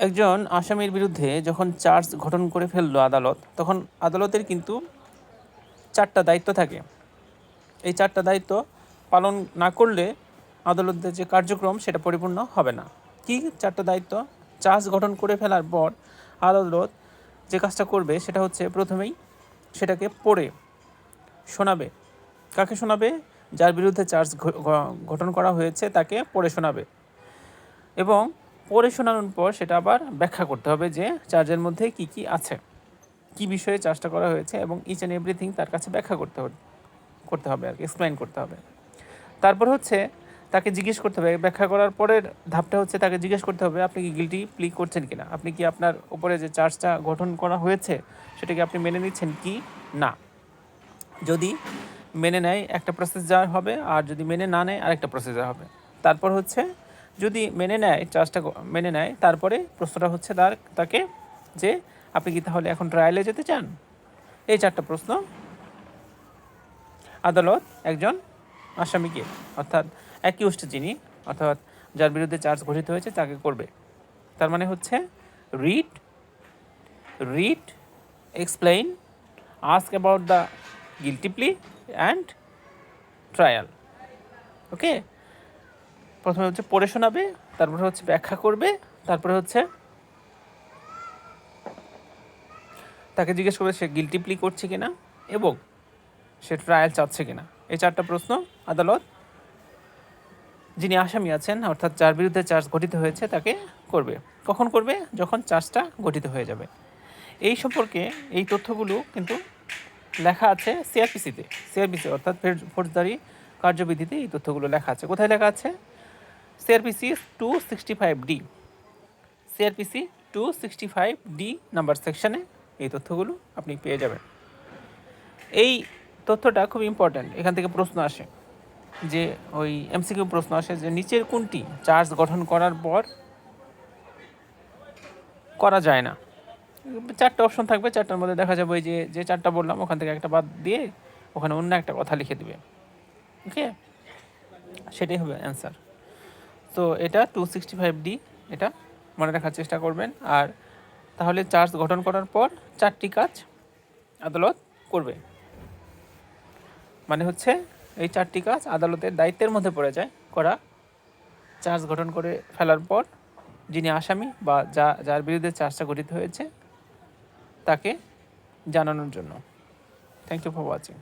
একজন আসামির বিরুদ্ধে যখন চার্জ গঠন করে ফেললো আদালত, তখন আদালতের কিন্তু 4টা দায়িত্ব থাকে। এই 4টা দায়িত্ব পালন না করলে আদালতের যে কার্যক্রম সেটা পরিপূর্ণ হবে না। কি 4টা দায়িত্ব? চার্জ গঠন করে ফেলার পর আদালত যে কাজটা করবে সেটা হচ্ছে প্রথমেই সেটাকে পড়ে শোনাবে। কাকে শোনাবে? যার বিরুদ্ধে চার্জ গঠন করা হয়েছে তাকে পড়ে শোনাবে, এবং পড়ে শোনানোর পর সেটা আবার ব্যাখ্যা করতে হবে যে চার্জের মধ্যে কি কি আছে, কি বিষয়ে চার্জটা করা হয়েছে, এবং ইচ অ্যান্ড এভরিথিং তার কাছে ব্যাখ্যা করতে হবে আর কি, এক্সপ্লেইন করতে হবে। তারপর হচ্ছে তাকে জিজ্ঞেস করতে হবে, ব্যাখ্যা করার পরের ধাপটা হচ্ছে তাকে জিজ্ঞেস করতে হবে আপনি কি গিলটি প্লি করছেন কিনা, আপনি কি আপনার উপরে যে চার্জটা গঠন করা হয়েছে সেটাকে আপনি মেনে নিচ্ছেন কি না। যদি মেনে নেয় একটা প্রসেসর হবে, আর যদি মেনে না নেয় আরেকটা প্রসেসর হবে। তারপর হচ্ছে যদি মেনে নেয়, চার্জটা মেনে নেয়, তারপরে প্রশ্নটা হচ্ছে তাকে যে আপনি কি তাহলে এখন ট্রায়ালে যেতে চান। এই 4টা প্রশ্ন আদালত একজন আসামিকে, অর্থাৎ অ্যাকিউজড যিনি, অর্থাৎ যার বিরুদ্ধে চার্জ গঠিত হয়েছে তাকে করবে। তার মানে হচ্ছে read, explain, ask about the guilty plea and trial. Okay, প্রথমে হচ্ছে পড়ে শোনাবে, তারপরে হচ্ছে ব্যাখ্যা করবে, তারপরে হচ্ছে তাকে জিজ্ঞেস করবে সে গিলটি প্লি করছে কিনা এবং সে ট্রায়াল চাচ্ছে কিনা। এই 4টা প্রশ্ন আদালত যিনি আসামি আছেন, অর্থাৎ যার বিরুদ্ধে চার্জ গঠিত হয়েছে তাকে করবে। কখন করবে? যখন চার্জটা গঠিত হয়ে যাবে। এই সম্পর্কে এই তথ্যগুলো কিন্তু লেখা আছে সিআরপিসি অর্থাৎ ফৌজদারি কার্যবিধিতে এই তথ্যগুলো লেখা আছে। কোথায় লেখা আছে? CrPC 265D, CrPC 265D number সেকশনে এই তথ্যগুলো আপনি পেয়ে যাবেন। এই তথ্যটা খুব ইম্পর্ট্যান্ট। এখান থেকে প্রশ্ন আসে যে ওই এমসিকিউ প্রশ্ন আসে যে নিচের কোনটি চার্জ গঠন করার পর করা যায় না। 4টা অপশন থাকবে, 4টার মধ্যে দেখা যাবে যে 4টা বললাম ওখান থেকে একটা বাদ দিয়ে ওখানে অন্য একটা কথা লিখে দিবে। ওকে, সেটাই হবে অ্যান্সার। তো এটা 265D, এটা মনে রাখার চেষ্টা করবেন। আর তাহলে চার্জ গঠন করার পর 4টি কাজ আদালত করবে, মানে হচ্ছে এই 4টি কাজ আদালতের দায়িত্বের মধ্যে পড়ে যায় করা। চার্জ গঠন করে ফেলার পর যিনি আসামি বা যার বিরুদ্ধে চার্জটা গঠিত হয়েছে তাকে জানানোর জন্য। Thank you for watching.